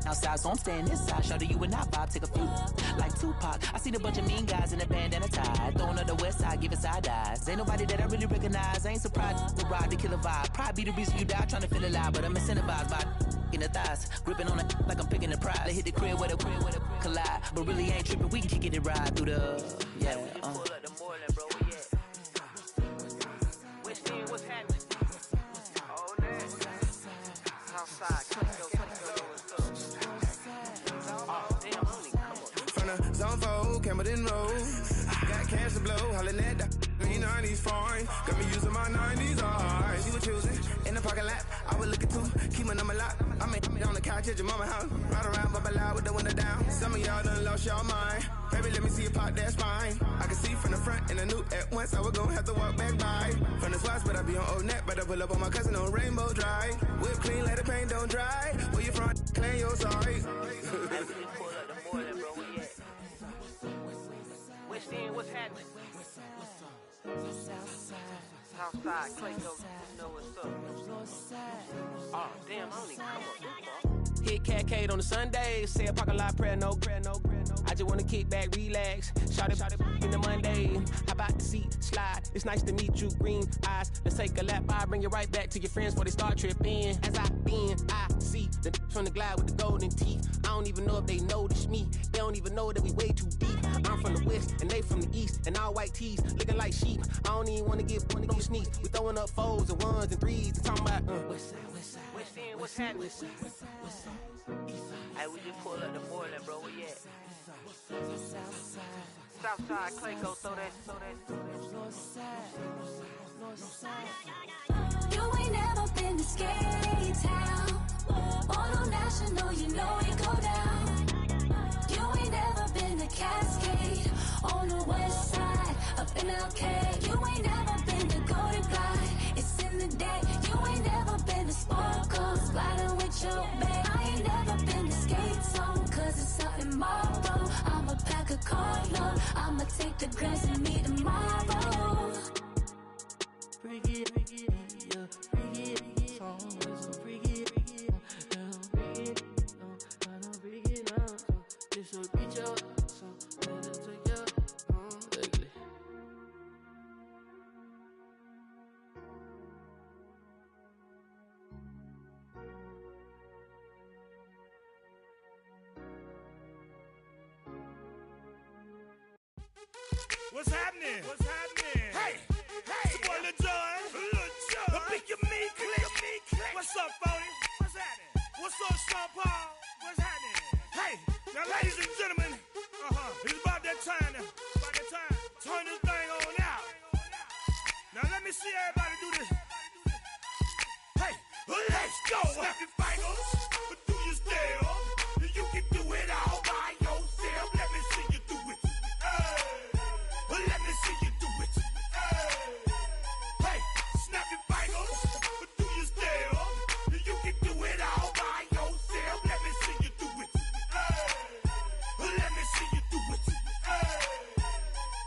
outside, so I'm staying inside. Shout to you and I vibe, take a few. Like Tupac, I seen a bunch of mean guys in a band and a tie. Throwing up the west side, giving side eyes. Ain't nobody that I really recognize. I ain't surprised to ride the killer vibe. Probably be the reason you die, trying to feel alive. But I'm incentivized by in the thighs, gripping on it like I'm picking the prize. They hit the crib where the collide, but really ain't tripping. We can kick it and ride through the pull up the Moreland, bro. Where you at? West End, what's happening? Oh, man. Southside, Clinko, what's up? Oh, damn, honey, come on. From the zone 4, Campbellton Road. Got cash to blow, hollin' at that. Green 90s foreign. Got me using my 90s eyes. You were choosing in the parking lot. I was looking too, keep my number locked. I made it on the couch at your mama house. Ride around, bubble loud with the window down. Some of y'all done lost y'all mind. Baby, let me see you pop that spine. I can see from the front and I knew at once I was gonna have to walk back by. From the spots, but I be on Old Neck. Better pull up on my cousin on Rainbow Drive. Whip clean, let the paint don't dry. Where you from? Clean your side. Pull up the Moreland, bro. Where you at? West End, what's happening? Southside, Clinko, you know what's up. Oh, damn, honey, come on. Hit Catcade on the Sundays. Say a parking lot prayer, no. I just wanna kick back, relax. Shout it in the Monday. How about the seat slide? It's nice to meet you, green eyes. Let's take a lap. I bring you right back to your friends before they start tripping. As I see the from the glide with the golden teeth. I don't even know if they notice me. They don't even know that we way too deep. I'm from the west and they from the east, and all white tees looking like sheep. I don't even wanna give one of those sneaks. We throwing up 4s and 1s and 3s and talking about West End, what's happening? Hey, we just pull up the Moreland, bro. Where you at? Southside, Clinko, throw that. You ain't never been to Skate Town. Mono National, you know it go down. You ain't never been to Cascade on the west side up in LK. You ain't never been to Golden Glide. It's in the day. You ain't never been to Sparkles, sliding with your babe. I ain't never been to Skate Zone, cause it's out in Marlboro. I'ma pack a carload. I'ma take the grass and meet tomorrow. Bring it, yeah, bring it, song, so bring it, bring it now, so this will reach out, so let it take you, ugly. What's happening? What's happening? Hey! It's your boy Lil John. I'll pick your meat click. What's up, Phony? What's happening? What's up, Sean Paul? What's happening? Hey! Now, ladies and gentlemen, it's about that time to turn this thing on out. Now, let me see everybody do this. Hey! Let's go! Snap your fingers, but do you still? You can do it all by yourself. Let me see you do it. Let me see you do it. Hey, snap your fingers, but do you still? You can do it all by yourself. Let me see you do it. Let me see you do it.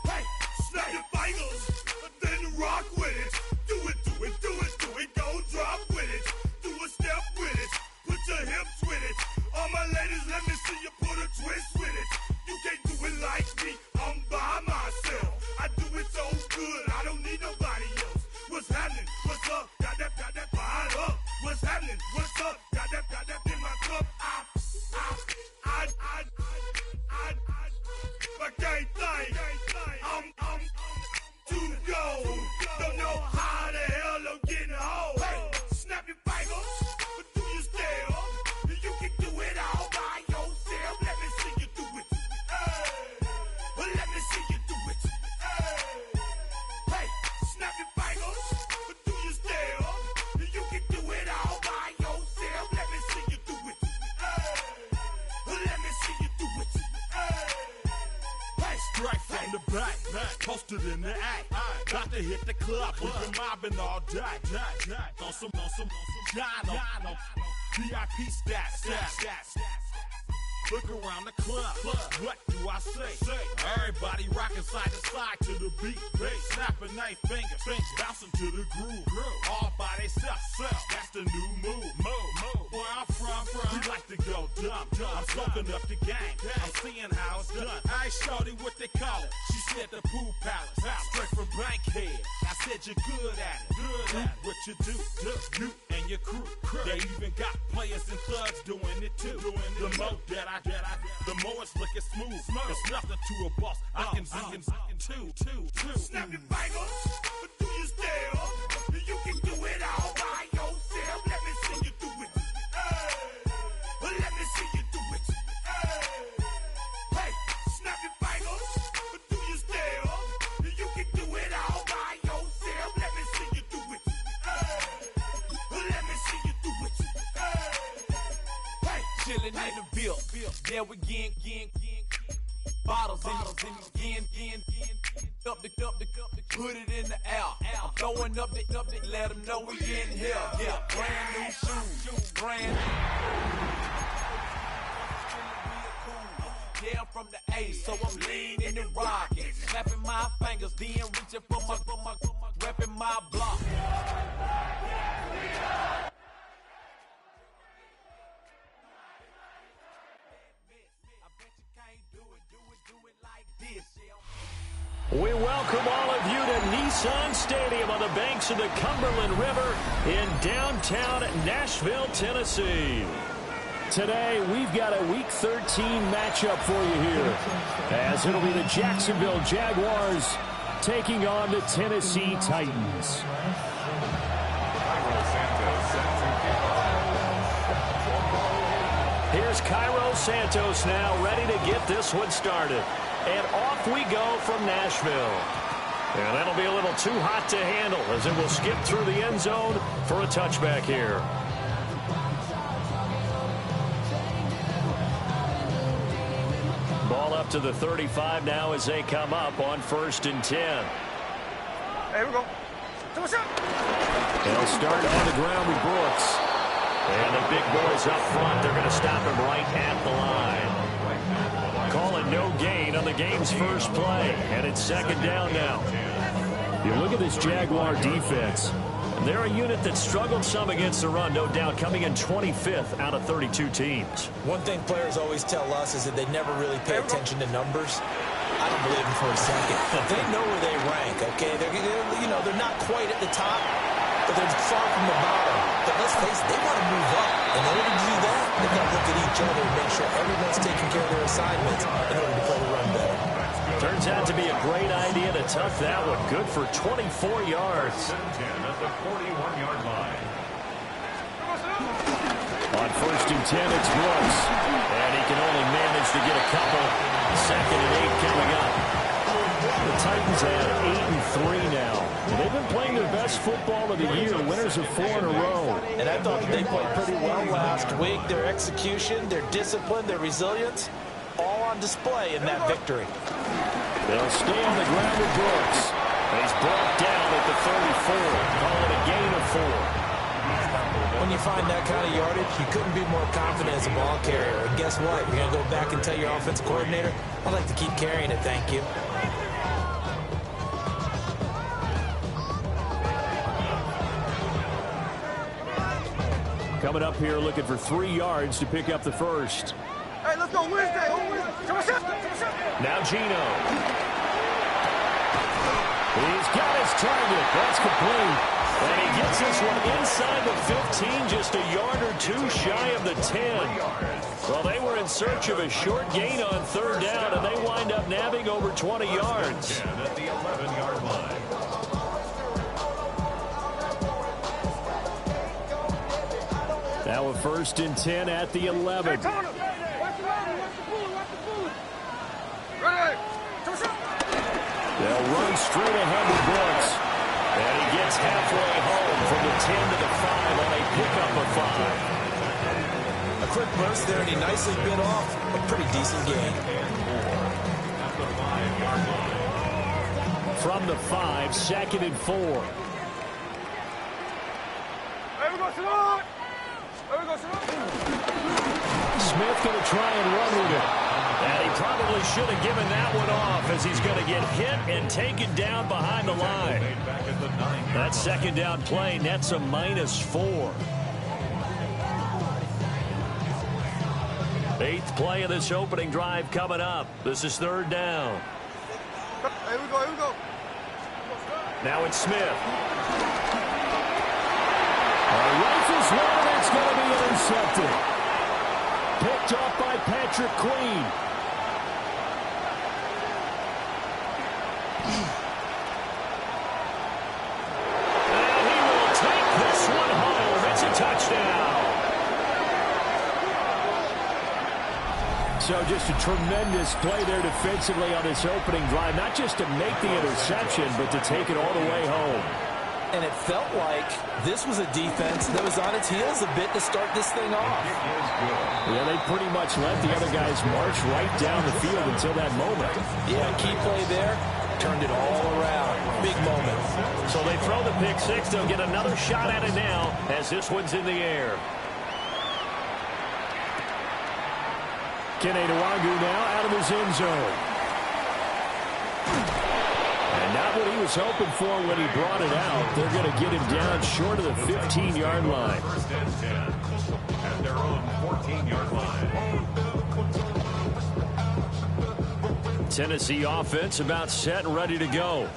Hey, snap your fingers, then rock with it. Do it, go drop with it. Do a step with it, put your hips with it. All my ladies, let me see you put a twist with it. You can't do it like me, I'm by myself. I do it so good, I don't need nobody else. What's happening? What's up? Got that fired up. What's happening? What's up? Got that in my cup. I can't think. I'm too go. Don't know how the hell I'm getting home. Hey, snap your fingers, but do you still? You can do it all by yourself. Let me see you do it. Let me see you do it. Hey, snap your fingers, but do you still? You can do it all by yourself. Let me see you do it. Let me see you do it. Hey, straight from the back, posted in the act. Got to hit the club, we've been mobbing all day. On some Jono, VIP stats. Look around the club, what do I say? Everybody rocking side to side to the beat. Snapping their fingers, bouncing to the groove. All by themselves, that's the new move. Where I'm from, we like to go I'm soaking up the game. I'm seeing how it's done. I ain't shorty what they call it. She said the pool palace. Straight from Bankhead. I said you're good at it. Do what you do. You and your crew. They even got players and thugs doing it too. The more that I the more it's looking smooth. It's nothing to a boss. I can two. Snap your fingers, but do you still? You can do it all by yourself. Let me see you do it. Let me see you do it. Hey, snap your fingers, but do you still? You can do it all by yourself. Let me see you do it. Let me see you do it. Hey, Chillin' in the bill. There we again. Bottles in again. Up the put it in the air. I'm throwing up the, let them know we in here. Yeah, brand new shoes, brand new. Yeah, I'm from the A, so I'm leaning and rocking. Snapping my fingers, then reaching for my repping my block. We welcome all of you to Nissan Stadium on the banks of the Cumberland River in downtown Nashville, Tennessee. Today, we've got a Week 13 matchup for you here, as it'll be the Jacksonville Jaguars taking on the Tennessee Titans. Here's Cairo Santos now, ready to get this one started. And off we go from Nashville. And that'll be a little too hot to handle as it will skip through the end zone for a touchback here. Ball up to the 35 now as they come up on 1st and 10. Here we go. They'll start on the ground with Brooks. And the big boys up front, they're going to stop him right at the line. Calling no gain on the game's first play, and it's 2nd down now. You look at this Jaguar defense. They're a unit that struggled some against the run, no doubt, coming in 25th out of 32 teams. One thing players always tell us is that they never really pay attention to numbers. I don't believe them for a second. They know where they rank, okay? They're not quite at the top, but they're far from the bottom. But let's face it, they want to move up. In order to do that, they've got to look at each other and make sure everyone's taking care of their assignments in order to play the run better. Turns out to be a great idea to tuck that one. Good for 24 yards. At the 41-yard line. On 1st and 10, it's Brooks. And he can only manage to get a couple. 2nd and 8 coming up. The Titans have 8-3 now. And they've been playing their best football of the year. Winners of 4 in a row. And I thought they played pretty well last week. Their execution, their discipline, their resilience, all on display in that victory. They'll stay on the ground with Brooks. He's brought down at the 34. Call it a gain of 4. When you find that kind of yardage, you couldn't be more confident as a ball carrier. And guess what? You're going to go back and tell your offensive coordinator, I'd like to keep carrying it, thank you. Coming up here looking for 3 yards to pick up the first. Hey, let's go Wednesday. Now Gino. He's got his target. That's complete. And he gets this one inside the 15, just a yard or two shy of the 10. Well, they were in search of a short gain on 3rd down, and they wind up nabbing over 20 yards. At the 11-yard line. Now a 1st and 10 at the 11. They'll run straight ahead with Brooks. And he gets halfway home from the 10 to the 5 on a pickup of 5. A quick burst there, and he nicely bit off a pretty decent gain. From the 5, 2nd and 4. Smith going to try and run with it. And he probably should have given that one off as he's going to get hit and taken down behind the line. That 2nd down play nets a -4. 8th play of this opening drive coming up. This is 3rd down. Here we go. Now it's Smith. Rifles one, that's going to be intercepted. Picked off by Patrick Queen. And he will take this one home. It's a touchdown. So just a tremendous play there defensively on this opening drive. Not just to make the interception, but to take it all the way home. And it felt like this was a defense that was on its heels a bit to start this thing off. Yeah, they pretty much let the other guys march right down the field until that moment. Yeah, key play there, turned it all around. Big moment. So they throw the pick six. They'll get another shot at it now as this one's in the air. Kene Nwagu now out of his end zone. And not what he was hoping for when he brought it out. They're going to get him down short of the 15-yard line. First and 10 at their own 14-yard line. Tennessee offense about set and ready to go.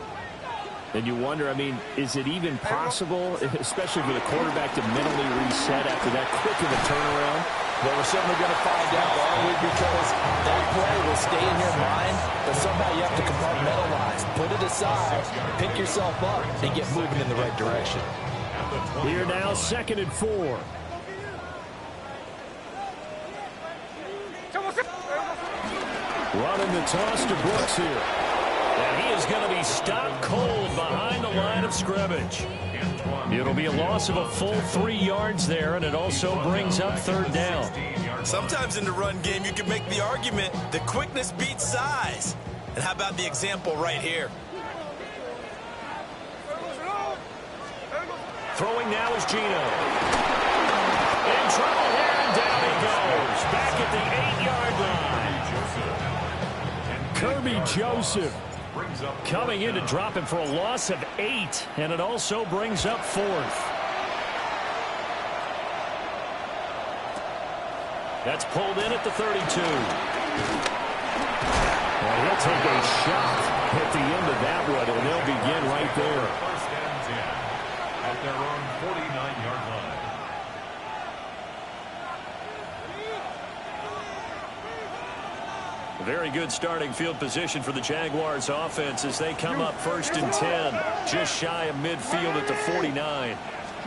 And you wonder, I mean, is it even possible, especially for the quarterback, to mentally reset after that quick of a turnaround? Well, we're certainly going to find out, aren't we? Because that play will stay in your mind, but somehow you have to compartmentalize. Put it aside, pick yourself up, and get moving in the right direction. Here now, 2nd and 4. Running the toss to Brooks here. And he is going to be stopped cold behind the line of scrimmage. It'll be a loss of a full 3 yards there, and it also brings up 3rd down. Sometimes in the run game, you can make the argument that quickness beats size. And how about the example right here? Throwing now is Gino. In trouble here, and down he goes. Back at the 8-yard line. Kirby Joseph coming in to drop him for a loss of 8, and it also brings up 4th. That's pulled in at the 32. And he'll take a shot at the end of that one, and they'll begin right there. First and 10 at their own 49-yard line. Very good starting field position for the Jaguars offense as they come up 1st and 10, just shy of midfield at the 49.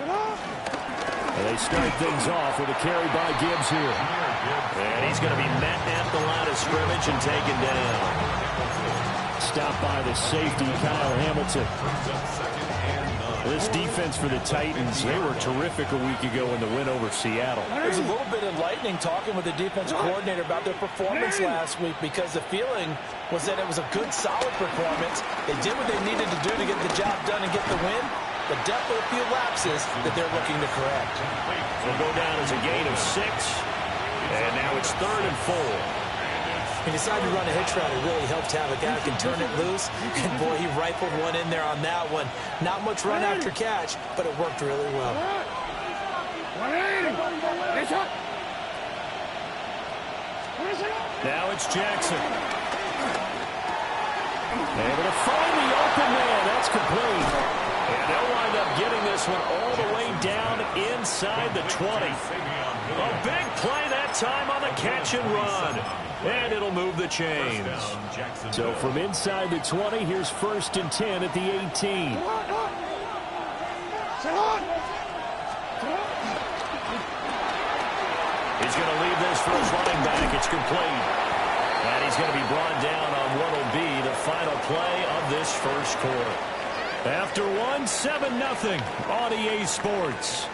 And they start things off with a carry by Gibbs here. And he's going to be met at the line of scrimmage and taken down. Stopped by the safety, Kyle Hamilton. This defense for the Titans, they were terrific a week ago in the win over Seattle. There's a little bit enlightening talking with the defense coordinator about their performance last week, because the feeling was that it was a good, solid performance. They did what they needed to do to get the job done and get the win, but definitely a few lapses that they're looking to correct. Will go down as a gain of 6, and now it's 3rd and 4. He decided to run a hitch route. It really helped to have a guy who can turn it loose. And, boy, he rifled one in there on that one. Not much run after catch, but it worked really well. Now it's Jackson. Able to find the open man. That's complete. And they'll wind up getting this one all the way down inside the 20. A big play that time on the catch and run. And it'll move the chains. So from inside the 20, here's 1st and 10 at the 18. He's going to leave this for his running back. It's complete. And he's going to be brought down on what will be the final play of this first quarter. After one, 7-0 on EA Sports.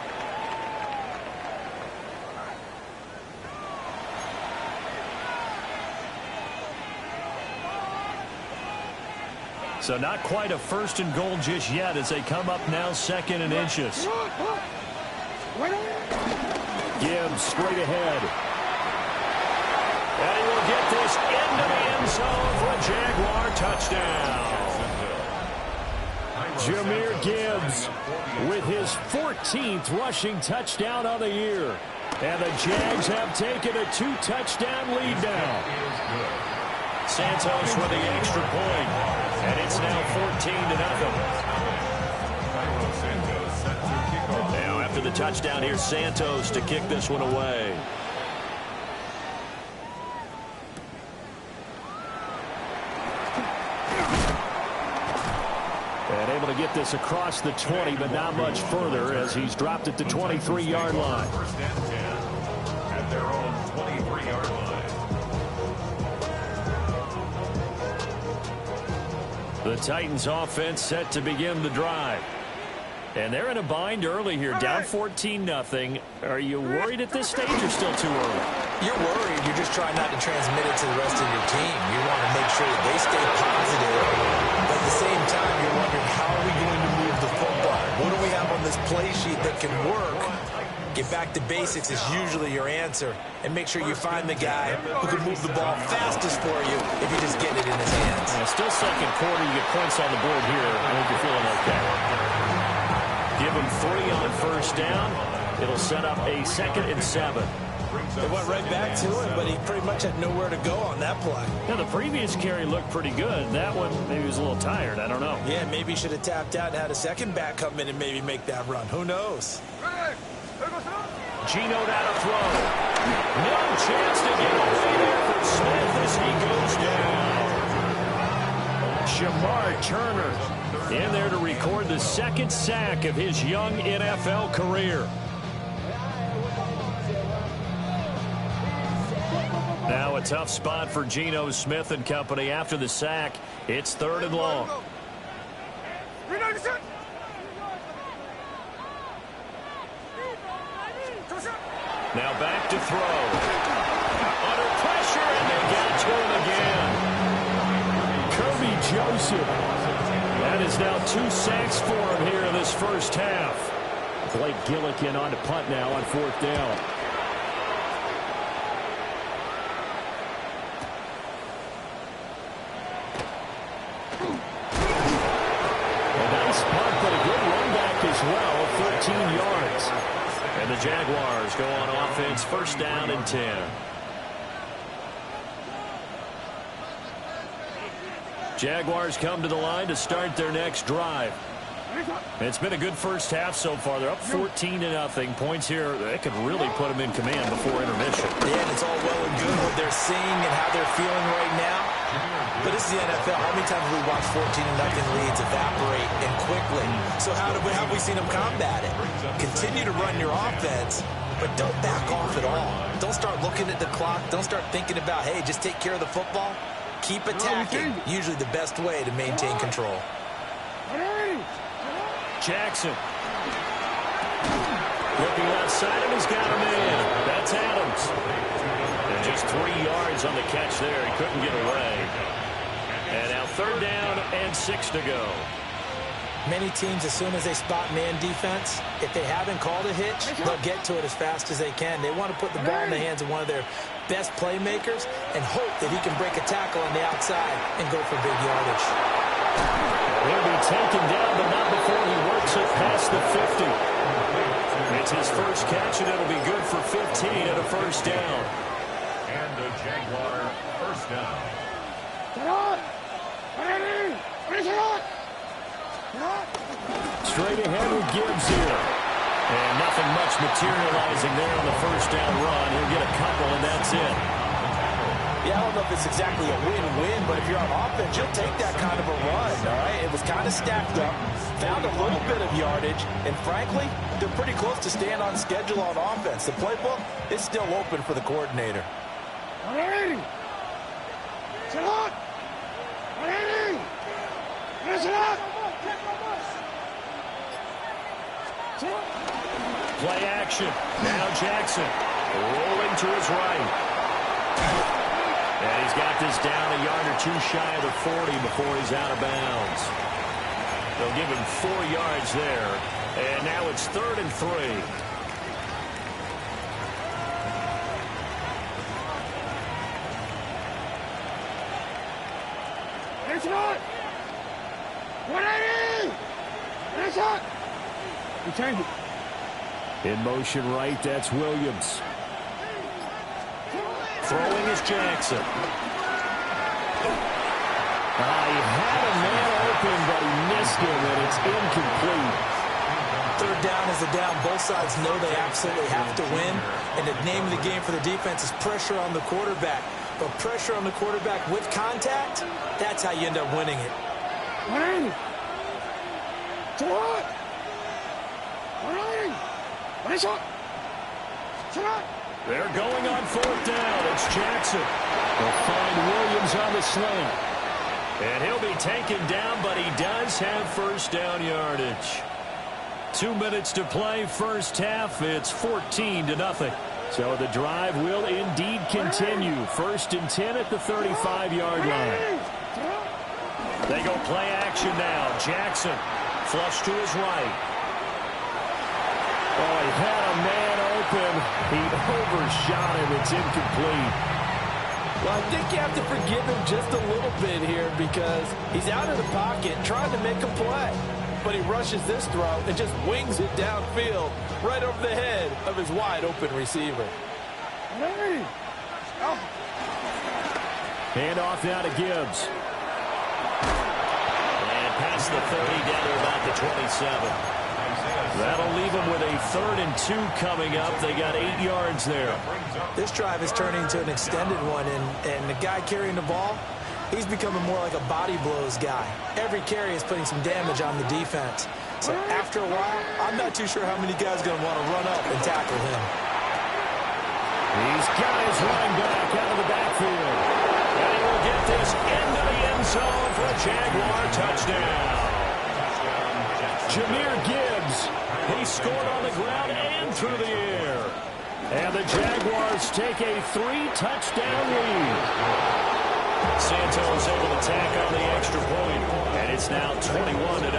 So not quite a 1st and goal just yet as they come up now 2nd and inches. Gibbs straight ahead. And he will get this into the end zone for a Jaguar touchdown. Jahmyr Gibbs with his 14th rushing touchdown of the year. And the Jags have taken a 2-touchdown lead now. Santos with the extra point. And it's now 14-0. Now after the touchdown, here's Santos to kick this one away. And able to get this across the 20, but not much further as he's dropped it to 23-yard line. First and 10 at their own 23-yard line. The Titans offense set to begin the drive. And they're in a bind early here, down 14-0. Are you worried at this stage or still too early? You're worried. You're just trying not to transmit it to the rest of your team. You want to make sure that they stay positive. But at the same time, you're wondering, how are we going to move the football? What do we have on this play sheet that can work? Get back to basics is usually your answer. And make sure you find the guy who can move the ball fastest for you if you just get it in his hands. Still second quarter. You get points on the board here. I think you're feeling okay. Give him 3 on first down. It'll set up a 2nd and 7. They went right back to him, but he pretty much had nowhere to go on that play. Now, the previous carry looked pretty good. That one, maybe he was a little tired. I don't know. Yeah, maybe he should have tapped out and had a second back come in and maybe make that run. Who knows? Geno down to throw. No chance to get away there for Smith as he goes down. Shamar Turner in there to record the 2nd sack of his young NFL career. Now a tough spot for Geno Smith and company after the sack. It's 3rd and long. Now back to throw. Under pressure, and they get to him again. Kirby Joseph. That is now 2 sacks for him here in this first half. Blake Gillikin on to punt now on 4th down. A nice punt, but a good run back as well, 13 yards. And the Jaguars go on offense, 1st down and 10. Jaguars come to the line to start their next drive. It's been a good first half so far. They're up 14-0. Points here, that could really put them in command before intermission. Yeah, and it's all well and good what they're seeing and how they're feeling right now. But this is the NFL. How many times have we watched 14-0 leads evaporate and quickly? So how have we seen them combat it? Continue to run your offense, but don't back off at all. Don't start looking at the clock. Don't start thinking about, hey, just take care of the football. Keep attacking. Usually the best way to maintain control. Jackson. Looking outside him, he's got a man. That's Adams. And just 3 yards on the catch there. He couldn't get away. And now 3rd down and 6 to go. Many teams, as soon as they spot man defense, if they haven't called a hitch, they'll get to it as fast as they can. They want to put the ball in the hands of one of their best playmakers and hope that he can break a tackle on the outside and go for big yardage. He'll be taken down, but not before he works it past the 50. It's his first catch, and it'll be good for 15 and a 1st down. And a Jaguar 1st down. Straight ahead with Gibbs here. And nothing much materializing there on the 1st down run. He'll get a couple, and that's it. Yeah, I don't know if it's exactly a win-win, but if you're on offense, you'll take that kind of a run, all right? It was kind of stacked up, found a little bit of yardage, and frankly, they're pretty close to staying on schedule on offense. The playbook is still open for the coordinator. Play action. Now Jackson rolling to his right. And he's got this down a yard or 2 shy of the 40 before he's out of bounds. They'll give him 4 yards there. And now it's 3rd and 3. It's not. 180. It's up. You change it. In motion right, that's Williams. Throwing is Jackson. He had a man open, but he missed him, and it's incomplete. Third down is a down. Both sides know they absolutely have to win, and the name of the game for the defense is pressure on the quarterback. But pressure on the quarterback with contact, that's how you end up winning it. They're going on fourth down. It's Jackson. They'll find Williams on the slant. And he'll be taken down, but he does have first down yardage. 2 minutes to play first half. It's 14-0. So the drive will indeed continue. 1st and 10 at the 35-yard line. They go play action now. Jackson flush to his right. Oh, he had a man open. He overshot him. It's incomplete. Well, I think you have to forgive him just a little bit here because he's out of the pocket trying to make a play. But he rushes this throw and just wings it downfield right over the head of his wide-open receiver. Hand off now to Gibbs. And past the 30 down to about the 27. That'll leave them with a 3rd and 2 coming up. They got 8 yards there. This drive is turning into an extended one, and the guy carrying the ball, he's becoming more like a body blows guy. Every carry is putting some damage on the defense. So after a while, I'm not too sure how many guys are going to want to run up and tackle him. He's got his running back out of the backfield. And he will get this into the end zone for a Jaguar touchdown. Jahmyr Gibbs, he scored on the ground and through the air. And the Jaguars take a 3-touchdown lead. Santos able to tack on the extra point, and it's now 21-0.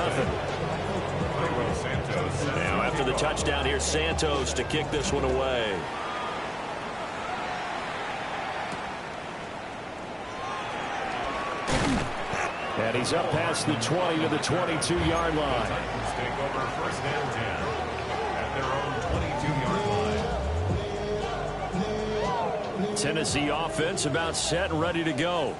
Now after the touchdown, here's Santos to kick this one away. And he's up past the 20 to the 22-yard line. Take over 1st and 10 at their own 22-yard line. Tennessee offense about set and ready to go.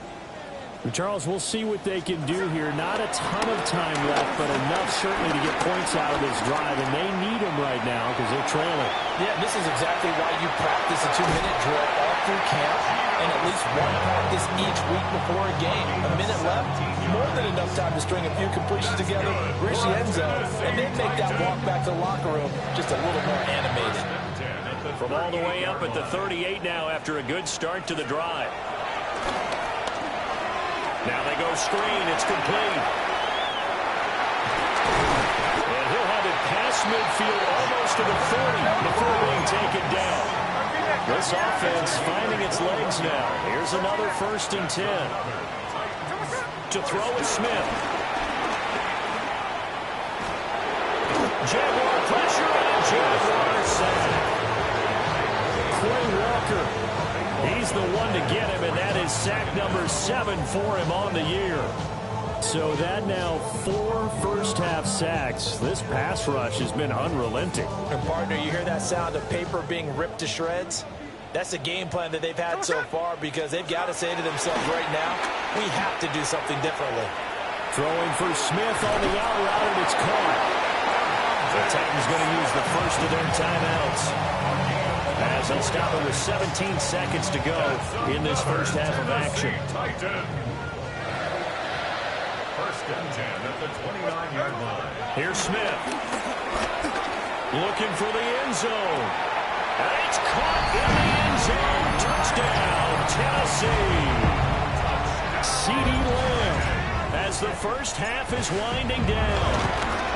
Charles, we'll see what they can do here. Not a ton of time left, but enough certainly to get points out of this drive, and they need them right now because they're trailing. Yeah, this is exactly why you practice a 2-minute drill all through camp and at least one practice each week before a game. A minute left, more than enough time to string a few completions together, reach the end zone, and then make that walk back to the locker room just a little more animated. From all the way up at the 38 now after a good start to the drive. Now they go screen. It's complete. And he'll have it past midfield almost to the 40 before being taken down. This offense finding its legs now. Here's another 1st and 10. To throw is Smith. Jaguar pressure and Jaguar sack. Quay Walker. He's the one to get him, and that is sack number 7 for him on the year. So that now 4 first-half sacks. This pass rush has been unrelenting. And partner, you hear that sound of paper being ripped to shreds? That's the game plan that they've had so far because they've got to say to themselves right now, we have to do something differently. Throwing for Smith on the out route, and it's caught. The Titans going to use the first of their timeouts. As they'll stop it with 17 seconds to go in this first half of action. 1st and 10 at the 29-yard line. Here's Smith. Looking for the end zone. And it's caught in the end zone. Touchdown, Tennessee. CeeDee Lamb as the first half is winding down.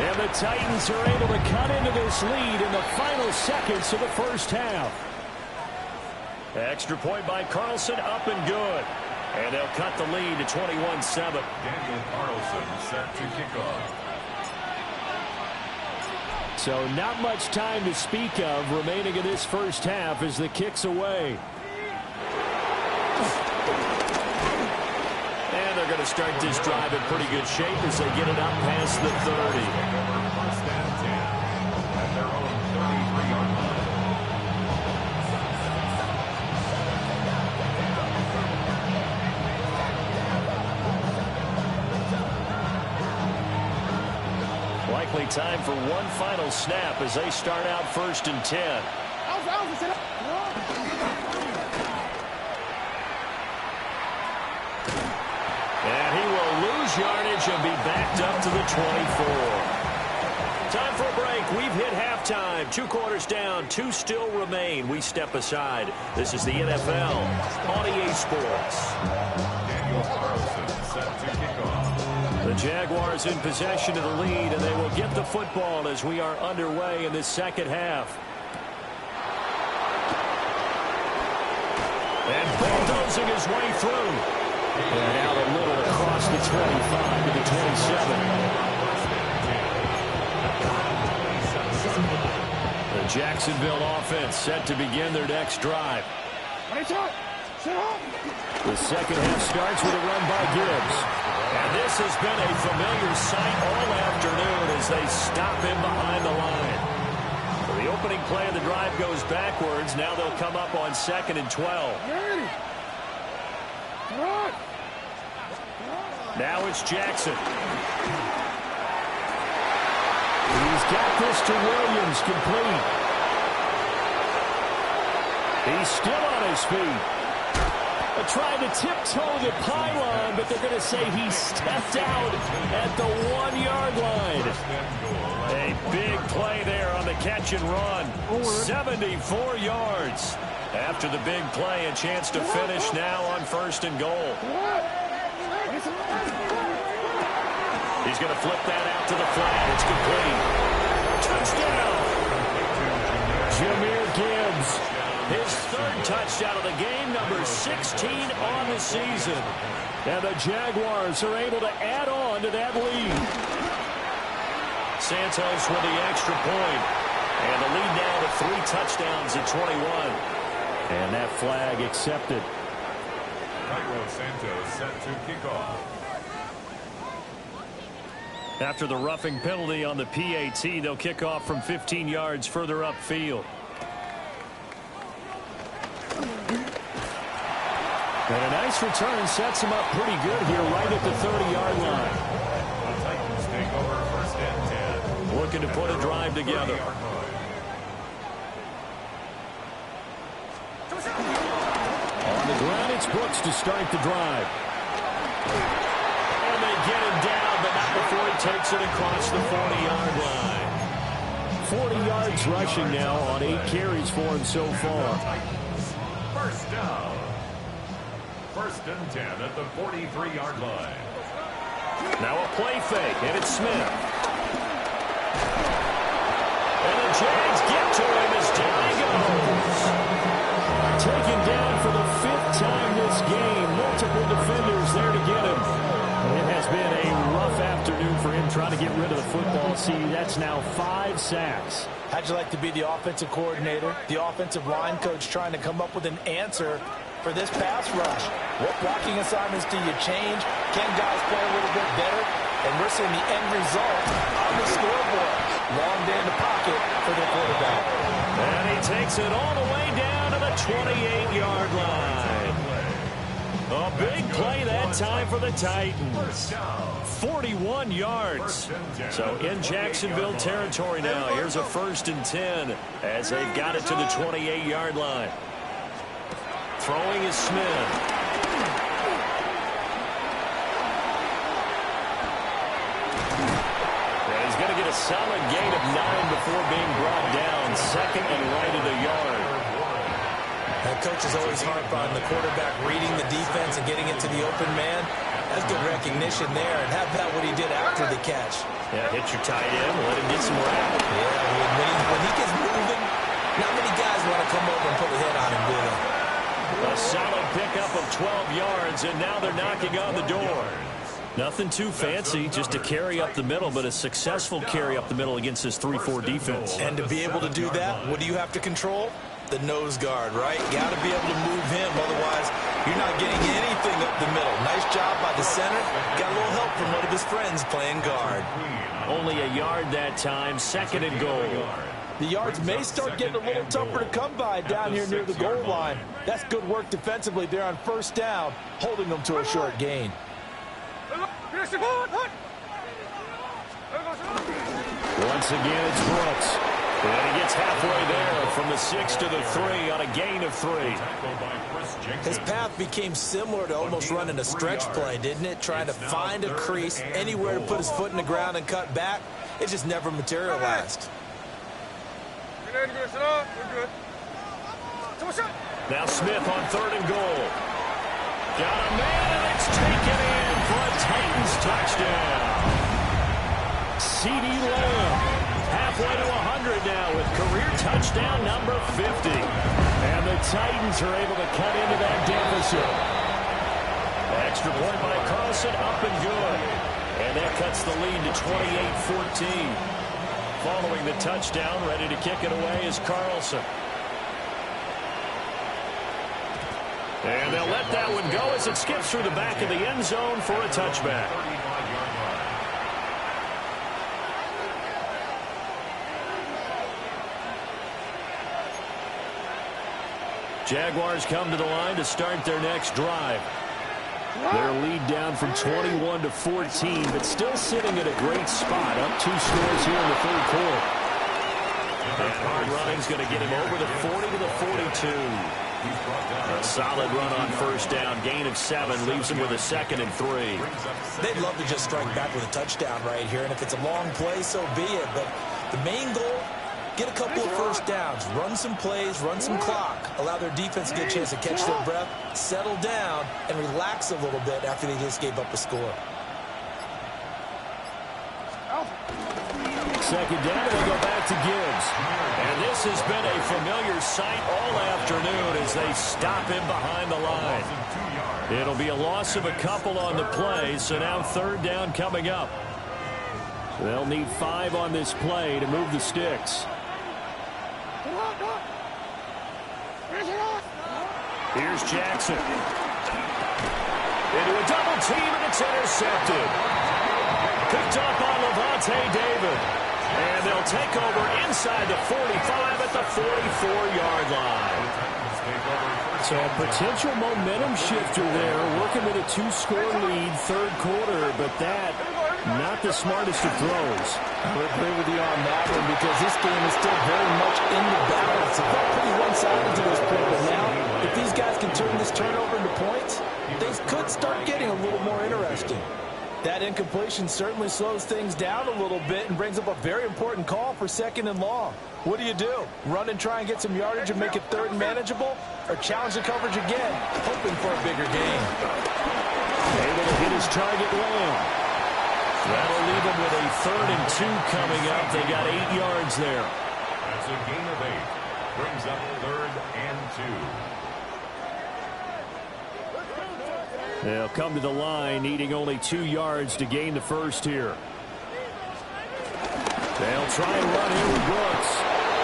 And the Titans are able to cut into this lead in the final seconds of the first half. Extra point by Carlson, up and good. And they'll cut the lead to 21-7. Daniel Carlson set to kick off. So not much time to speak of remaining in this first half as the kick's away. And they're going to start this drive in pretty good shape as they get it up past the 30. 1st and 10 at their own 33-yard line. likely time for one final snap as they start out 1st and 10. And he will lose yardage and be backed up to the 24. Time for a break. We've hit halftime. 2 quarters down. 2 still remain. We step aside. This is the NFL on EA Sports. The Jaguars in possession of the lead, and they will get the football as we are underway in this second half. And bulldozing his way through. And out a little across the 25 to the 27. The Jacksonville offense set to begin their next drive. The second half starts with a run by Gibbs. And this has been a familiar sight all afternoon as they stop him behind the line. So the opening play of the drive goes backwards. Now they'll come up on 2nd and 12. Now it's Jackson. He's got this to Williams, complete. He's still on his feet. Trying to tiptoe the pylon, but they're going to say he stepped out at the 1-yard line. A big play there on the catch and run. 74 yards. After the big play, a chance to finish now on 1st and goal. He's going to flip that out to the flat. It's complete. Touchdown. Jahmyr Gibbs. His 3rd touchdown of the game, number 16 on the season. And the Jaguars are able to add on to that lead. Santos with the extra point. And the lead now to 3 touchdowns at 21. And that flag accepted. Cairo Santos set to kick off. After the roughing penalty on the PAT, they'll kick off from 15 yards further upfield. And a nice return sets him up pretty good here right at the 30-yard line. The Titans take over 1st and 10. Looking to put a drive together. On the ground, it's Brooks to start the drive. And they get him down, but not before he takes it across the 40-yard line. 40 yards rushing now on 8 carries for him so far. First down. 1st and 10 at the 43-yard line. Now a play fake, and it's Smith. And the Jags get to him as down he goes. Taken down for the 5th time this game. Multiple defenders there to get him. It has been a rough afternoon for him trying to get rid of the football. See, that's now 5 sacks. How'd you like to be the offensive coordinator, the offensive line coach trying to come up with an answer for this pass rush? What blocking assignments do you change? Can guys play a little bit better? And we're seeing the end result on the scoreboard. Long day in the pocket for their quarterback. And he takes it all the way down to the 28-yard line. A big play that time for the Titans. 41 yards. So in Jacksonville territory now. Here's a 1st and 10 as they've got it to the 28-yard line. Throwing is Smith. And he's going to get a solid gain of 9 before being brought down. 2nd and right at a yard. That coach is always harp on the quarterback reading the defense and getting it to the open man. That's good recognition there. And how about what he did after the catch? Yeah, hit your tight end, let him get some rap. Yeah, when he gets moving, not many guys want to come over and put a hit on him, do they? A solid pickup of 12 yards, and now they're knocking on the door. Nothing too fancy, just a carry up the middle, but a successful carry up the middle against this 3-4 defense. And to be able to do that, what do you have to control? The nose guard, right? Got to be able to move him, otherwise you're not getting anything up the middle. Nice job by the center. Got a little help from one of his friends playing guard. Only a yard that time, 2nd and goal. The yards may start getting a little tougher to come by down here near the goal line. That's good work defensively there on 1st down, holding them to a short gain. Once again, it's Brooks. And he gets halfway there from the 6 to the 3 on a gain of 3. His path became similar to almost running a stretch play, didn't it? Trying to find a crease, anywhere to put his foot in the ground and cut back. It just never materialized. Now Smith on 3rd and goal. Got a man, and it's taken in for a Titans touchdown. C.D. Lamb halfway to 100 now with career touchdown number 50. And the Titans are able to cut into that deficit. Extra point by Carlson, up and good. And that cuts the lead to 28-14. Following the touchdown, ready to kick it away is Carlson. And they'll let that one go as it skips through the back of the end zone for a touchback. Jaguars come to the line to start their next drive. Their lead down from 21 to 14, but still sitting at a great spot. Up 2 scores here in the 3rd quarter. And hard running's going to get him over the 40 to the 42. A solid run on 1st down. Gain of 7 leaves him with a 2nd and 3. They'd love to just strike back with a touchdown right here, and if it's a long play, so be it. But the main goal, get a couple of 1st downs, run some plays, run some clock, allow their defense to get a chance to catch their breath, settle down, and relax a little bit after they just gave up a score. 2nd down, and they go back to Gibbs. And this has been a familiar sight all afternoon as they stop him behind the line. It'll be a loss of a couple on the play, so now 3rd down coming up. They'll need 5 on this play to move the sticks. Here's Jackson. Into a double team, and it's intercepted. Picked up on Levante David. And they'll take over inside the 45 at the 44-yard line. So a potential momentum shifter there, working with a 2-score lead, 3rd quarter, but that, not the smartest of throws. I would agree with you on that one because this game is still very much in the balance. It felt pretty one-sided to this point, but now, if these guys can turn this turnover into points, things could start getting a little more interesting. That incompletion certainly slows things down a little bit and brings up a very important call for 2nd and long. What do? Run and try and get some yardage and make it 3rd and manageable? Or challenge the coverage again, hoping for a bigger gain? Able to hit his target Lamb. That'll leave him with a 3rd and 2 coming up. They got 8 yards there. That's a gain of 8. Brings up 3rd and 2. They'll come to the line, needing only 2 yards to gain the 1st here. They'll try and run here with Brooks.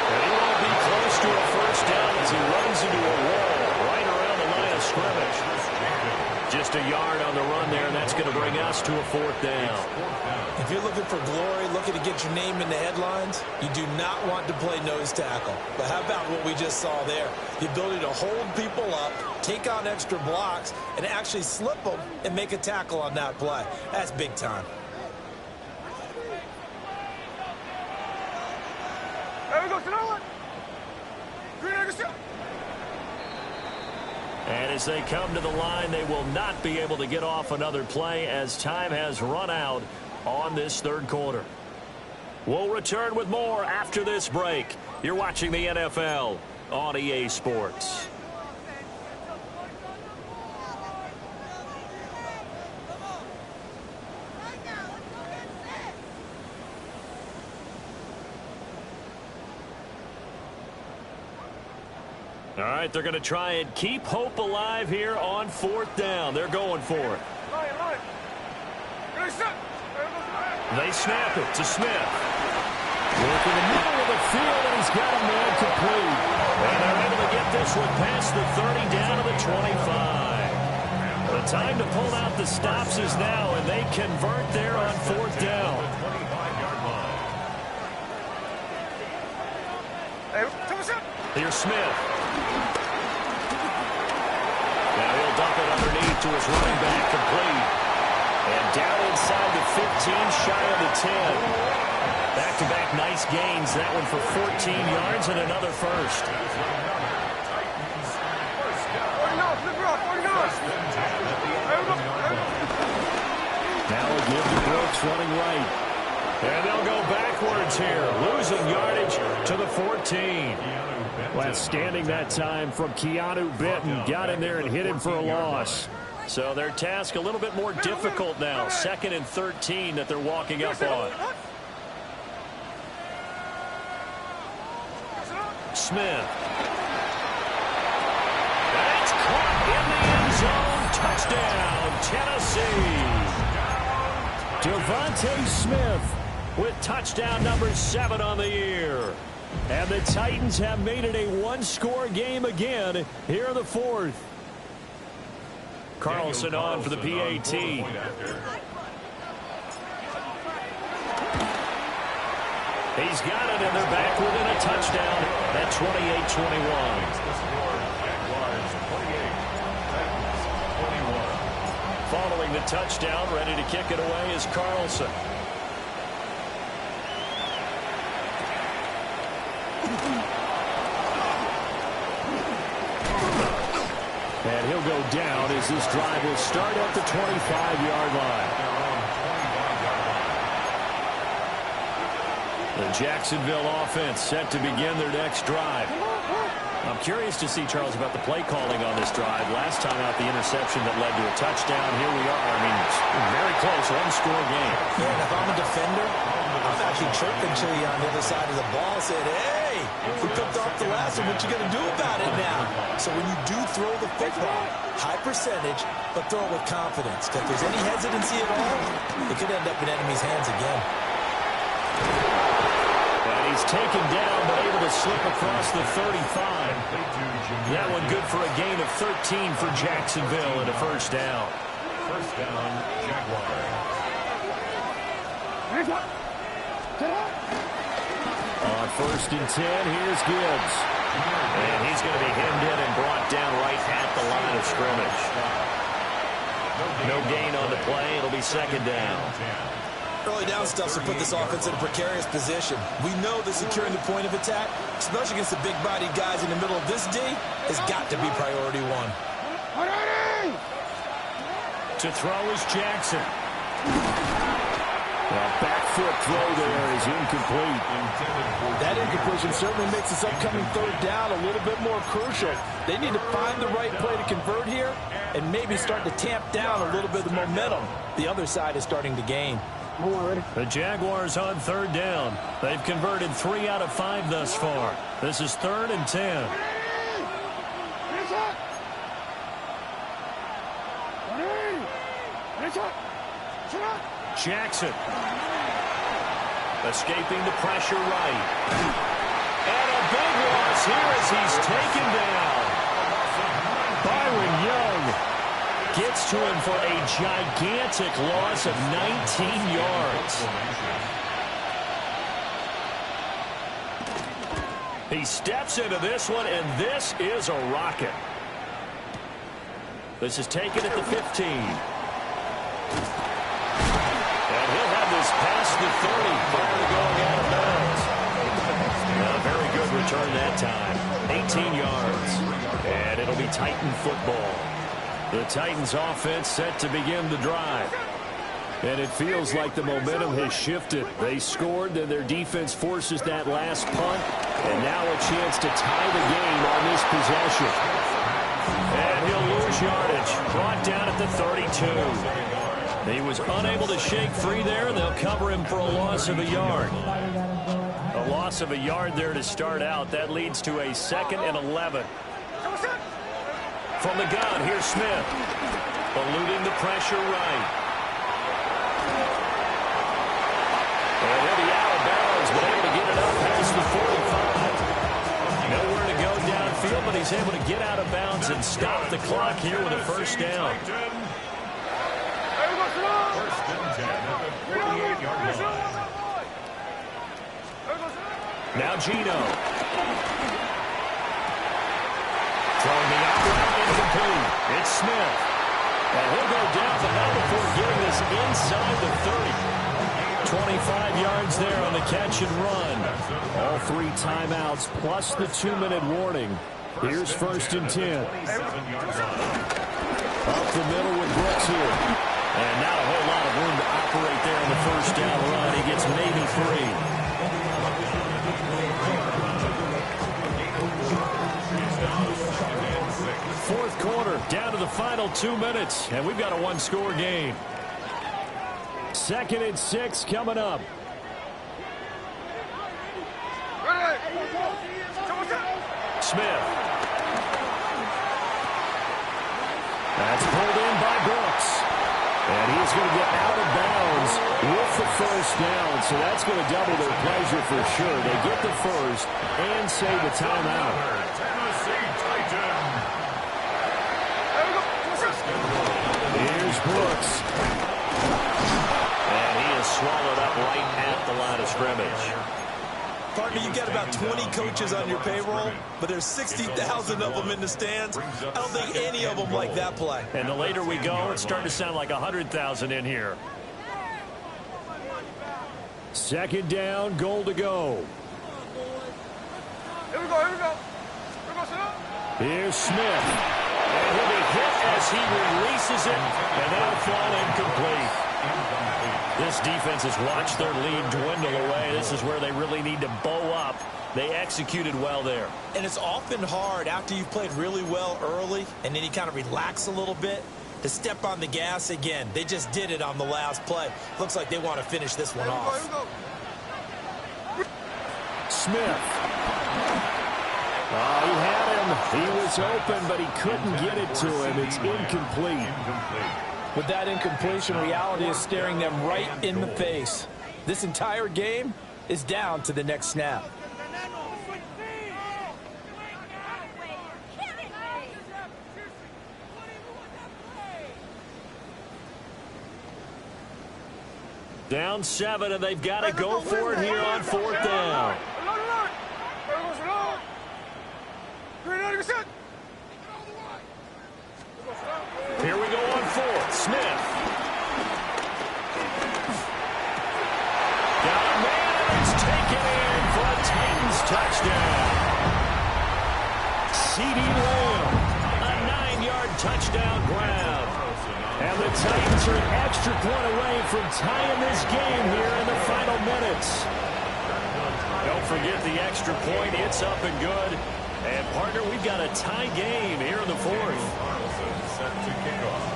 And he won't be close to a 1st down as he runs into a wall right around the line of scrimmage. Just a yard on the run there, and that's going to bring us to a 4th down. If you're looking for glory, looking to get your name in the headlines, you do not want to play nose tackle. But how about what we just saw there? The ability to hold people up, take on extra blocks, and actually slip them and make a tackle on that play. That's big time. And as they come to the line, they will not be able to get off another play as time has run out on this 3rd quarter. We'll return with more after this break. You're watching the NFL on EA Sports. All right, they're going to try and keep hope alive here on 4th down. They're going for it. They snap it to Smith. Work in the middle of the field, and he's got a man complete. And they're able to get this one past the 30 down to the 25. The time to pull out the stops is now, and they convert there on 4th down. Here's Smith. Now he'll dump it underneath to his running back, complete. And down inside the 15, shy of the 10. Back back-to-back nice gains. That one for 14 yards and another first. Now a give to Brooks running right. And they'll go backwards here, losing yardage to the 14. Outstanding that time from Keanu Benton. Got in there and hit him for a loss. So their task a little bit more difficult now. 2nd and 13 that they're walking up on. Smith. That's caught in the end zone. Touchdown, Tennessee. Devontae Smith with touchdown number 7 on the year. And the Titans have made it a one-score game again here in the 4th. Carlson on for the PAT. He's got it, and they're back within a touchdown at 28-21. Following the touchdown, ready to kick it away is Carlson. And he'll go down as this drive will start at the 25-yard line. The Jacksonville offense set to begin their next drive. I'm curious to see, Charles, about the play calling on this drive. Last time out, the interception that led to a touchdown. Here we are. I mean, it's very close, one-score game. Yeah, and if I'm a defender, I'm actually chirping to you on the other side of the ball, saying, hey, we picked off the last one. What you going to do about it now? So when you do throw the football, high percentage, but throw it with confidence. Because if there's any hesitancy at all, it could end up in enemy's hands again. And he's taken down, but able to slip across the 35. That one good for a gain of 13 for Jacksonville and a first down. First down, Jaguars. On 1st and 10, here's Gibbs. And he's going to be hemmed in and brought down right at the line of scrimmage. No gain on the play. It'll be 2nd down. Early down stuffs will put this offense in a precarious position. We know that securing the point of attack, especially against the big-bodied guys in the middle of this D, has got to be priority 1. To throw is Jackson. Back foot throw there is incomplete. That incompletion certainly makes this upcoming 3rd down a little bit more crucial. They need to find the right play to convert here and maybe start to tamp down a little bit of the momentum the other side is starting to gain. The Jaguars on 3rd down. They've converted 3 out of 5 thus far. This is 3rd and 10. Jackson. Escaping the pressure right. And a big loss here as he's taken down. Byron Young gets to him for a gigantic loss of 19 yards. He steps into this one, and this is a rocket. This is taken at the 15. And he'll have this past the 30 prior to going out of bounds. A very good return that time. 18 yards. And it'll be Titan football. The Titans offense set to begin the drive. And it feels like the momentum has shifted. They scored, then their defense forces that last punt. And now a chance to tie the game on this possession. And he'll lose yardage. Brought down at the 32. He was unable to shake free there. They'll cover him for a loss of a yard. A loss of a yard there to start out. That leads to a 2nd and 11. From the gun, here's Smith. Eluding the pressure right. And he'll be out of bounds, but able to get it up past the 45. Nowhere to go downfield, but he's able to get out of bounds and stop the clock here with a first down. First and 10 at the 48-yard line. Now Gino. Throwing the outright incomplete. It's Smith. And he'll go down the hell before getting this inside the 30. 25 yards there on the catch and run. All 3 timeouts plus the 2-minute warning. Here's 1st and 10. Up the middle with Brooks here. And not a whole lot of room to operate there on the 1st down run. He gets maybe 3. Fourth quarter, down to the final 2 minutes, and we've got a 1-score game. 2nd and 6 coming up. Smith. That's pulled in by Brooks. And he's going to get out of bounds with the 1st down, so that's going to double their pleasure for sure. They get the 1st and save the timeout. Here's Brooks. And he is swallowed up right at the line of scrimmage. Partner, you've got about 20 coaches on your payroll, but there's 60,000 of them in the stands. I don't think any of them like that play. And the later we go, it's starting to sound like 100,000 in here. 2nd down, goal to go. Here we go, here we go. Here's Smith. And he'll be hit as he releases it, and that'll fall incomplete. This defense has watched their lead dwindle away. This is where they really need to bow up. They executed well there. And it's often hard after you've played really well early and then you kind of relax a little bit to step on the gas again. They just did it on the last play. Looks like they want to finish this one off. Smith. Oh, he had him. He was open, but he couldn't get it to him. It's incomplete. With that incompletion, reality is staring them right in the face. This entire game is down to the next snap. Down 7, and they've got to go for it here on 4th down. Here we go on 4th. Smith. Got a man, and it's taken in for a Titans touchdown. C.D. Lamb, a 9-yard touchdown grab. And the Titans are an extra point away from tying this game here in the final minutes. Don't forget the extra point. It's up and good. And, partner, we've got a tie game here in the 4th. Set to kick off.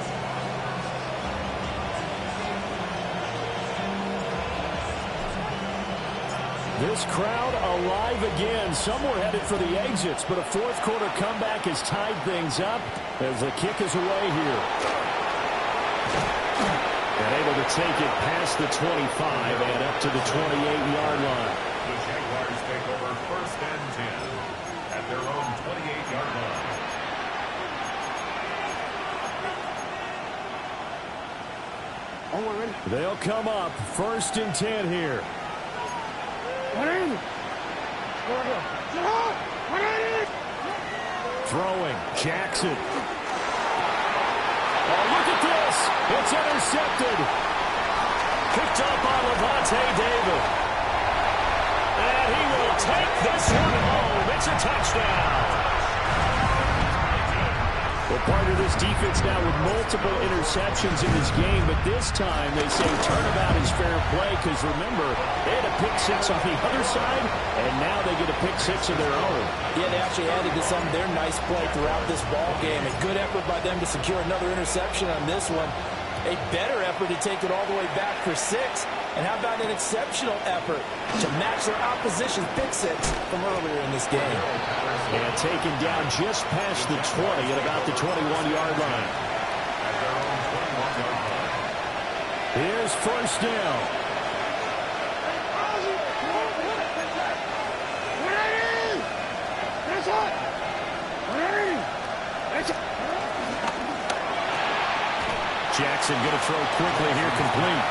This crowd alive again. Some were headed for the exits, but a 4th quarter comeback has tied things up as the kick is away here. And able to take it past the 25 and up to the 28-yard line. The Jaguars take over 1st and 10 at their own 28-yard line. They'll come up 1st and 10 here. Throwing, Jackson. Oh, look at this. It's intercepted. Picked up by Levante David. And he will take this one home. It's a touchdown. Well, part of this defense now with multiple interceptions in this game, but this time they say turnabout is fair play because, remember, they had a pick 6 on the other side, and now they get a pick 6 of their own. Yeah, they actually added to some of their nice play throughout this ball game. A good effort by them to secure another interception on this one. A better effort to take it all the way back for 6. And how about an exceptional effort to match their opposition's pick 6 from earlier in this game. And taken down just past the 20 at about the 21-yard line. Here's 1st down. Jackson going to throw quickly here, complete.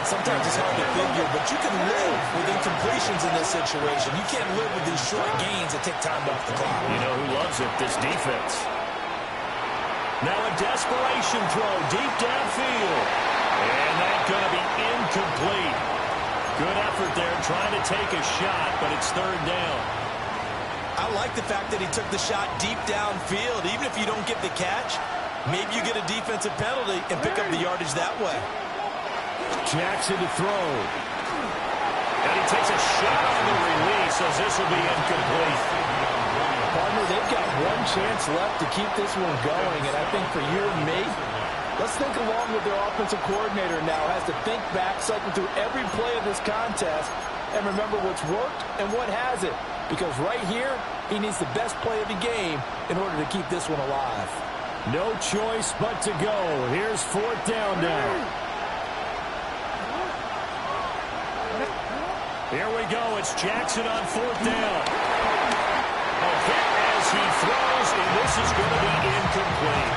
Sometimes it's hard to figure, but you can live with incompletions in this situation. You can't live with these short gains that take time off the clock. You know who loves it? This defense. Now a desperation throw deep downfield. And that's going to be incomplete. Good effort there trying to take a shot, but it's third down. I like the fact that he took the shot deep downfield. Even if you don't get the catch, maybe you get a defensive penalty and pick up the yardage that way. Jackson to throw. And he takes a shot on the release as this will be incomplete. Partner, they've got one chance left to keep this one going, and I think for you and me, let's think along with their offensive coordinator now. Has to think back, cycle through every play of this contest, and remember what's worked and what hasn't. Because right here, he needs the best play of the game in order to keep this one alive. No choice but to go. Here's fourth down now. Here we go. It's Jackson on fourth down. A hit as he throws, and this is going to be incomplete.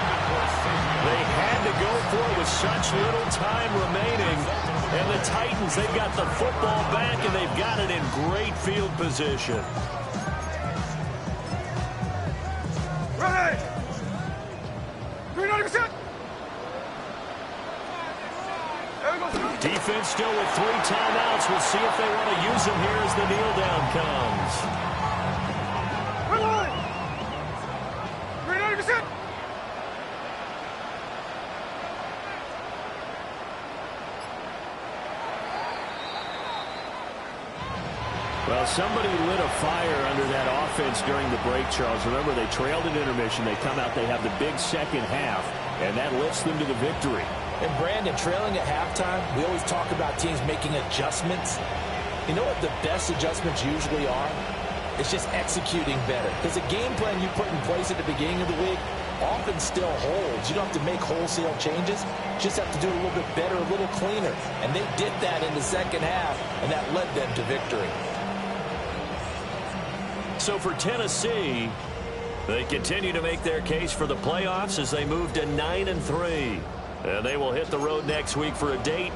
They had to go for it with such little time remaining. And the Titans, they've got the football back, and they've got it in great field position. Ready! 390%! Defense still with 3 timeouts. We'll see if they want to use them here as the kneel down comes. 390%! Well, somebody lit a fire under that offense during the break, Charles. Remember, they trailed at intermission. They come out, they have the big second half, and that lifts them to the victory. And Brandon, trailing at halftime, we always talk about teams making adjustments. You know what the best adjustments usually are? It's just executing better. Because the game plan you put in place at the beginning of the week often still holds. You don't have to make wholesale changes. You just have to do it a little bit better, a little cleaner. And they did that in the second half, and that led them to victory. So for Tennessee, they continue to make their case for the playoffs as they move to 9-3. And they will hit the road next week for a date.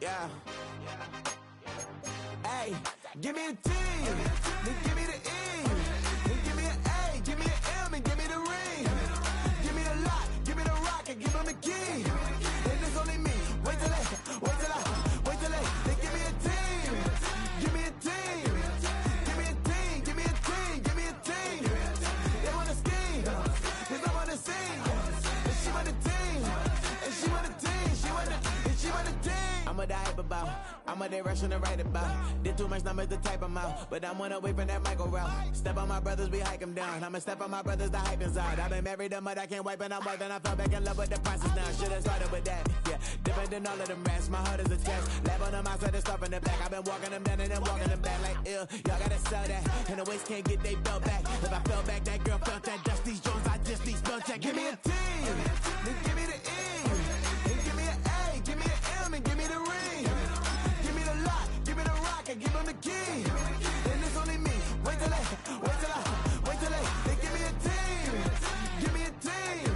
Yeah. Hey, give me a T, then give me the E, then give me an A, give me an M, and give me the ring. Give me the lock, give me the rock, and give them the key. And it's only me. Wait till they give me a team. Give me a team. Give me a team. Give me a team. Give me a team. They wanna scheme, 'cause I wanna sing. And she want a team. And she want a team. She want a team. I'm a hype about. I'm a direction to write about. Did too much numbers to type them out. But I'm one away from that micro route. Step on my brothers, we hike them down. I'ma step on my brothers, the hype inside. I've been married them, but I can't wipe and I'm wiping. I fell back in love with the process now. Should've started with that. Yeah, different than all of them rats. My heart is a test. Lab on them outside, stuff in the back. I've been walking them down and then walking them back like ill. Y'all gotta sell that. And the waist can't get they belt back. If I fell back, that girl felt that. Dust these Jones, I just need spell check. Give me a T, then give me the E, then give me an A, give me an M, and give me the ring. Give me the lock, give me the rock, and give them the key. And it's only me. Wait till they give me a team. Give me a team.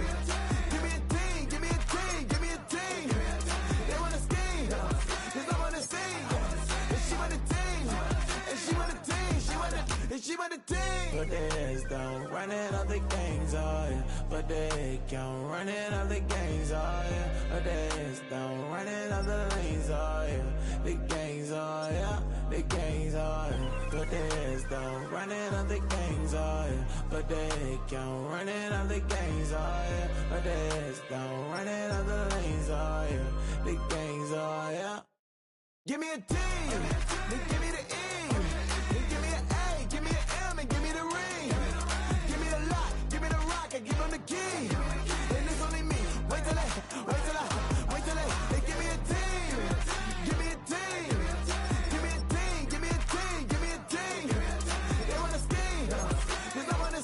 Give me a team. Give me a team. Give me a team. They wanna scheme, 'cause I wanna sing. And she want a team. And she want a team. She want a team. Put their heads down, running all the gangs, oh yeah. Put their head down, running all the gangs, oh yeah. Put their heads down, running all the lanes, oh yeah. The gangs, oh yeah. The gangs, oh yeah. Put their heads down, running all the gangs, oh yeah. Put their head down, running all the gangs, oh yeah. Put their heads down, running all the lanes, oh yeah. The gangs, oh yeah. Give me a T, then give me the E, then give me an A, give me an M, and give me the ring. Give me the lock, give me the rock, and give them the key. And it's only me. Wait till they give me a team. Give me a team. Give me a team. Give me a team. Give me a team. They wanna scheme, 'cause I wanna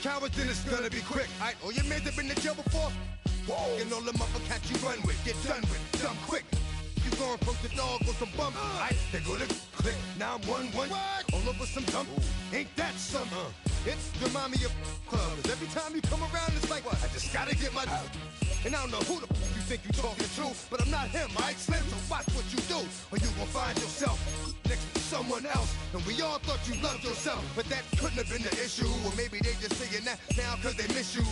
cowards, then it's gonna be quick. Alright, all your mans have been to jail before? And all the motherfuckers you run with, get done with, dumb quick. You gon' approach the dog with some bum. Alright, they go to click. Now I'm 1-1. All over some dump. Ain't that something? It's remind me of clubs. Every time you come around, it's like, I just gotta get my. And I don't know who the you think you talking to, but I'm not him, right, Slim? So watch what you do, or you gon' find yourself next to someone else. And we all thought you loved yourself, but that couldn't have been the issue. Or maybe they just saying that now cause they miss you.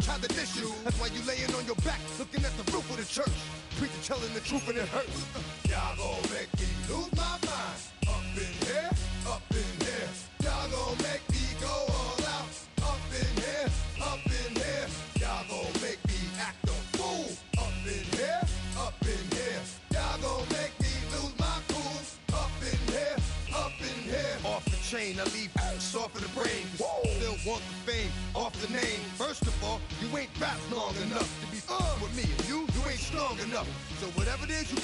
Try to diss you. That's why you laying on your back, looking at the roof of the church. Preacher telling the truth and it hurts. Y'all gon' make me lose my mind. Up in here, up in here. Y'all gon' make me go all out. Up in here, up in here. Y'all gon' make me act a fool. Up in here, up in here. Y'all gon' make me lose my cool. Up in here, up in here. Off the chain, I leave soft in the brain. Still want the fame, off the name. First of all, you ain't rap long enough to be with me. And you ain't strong enough. So whatever it is you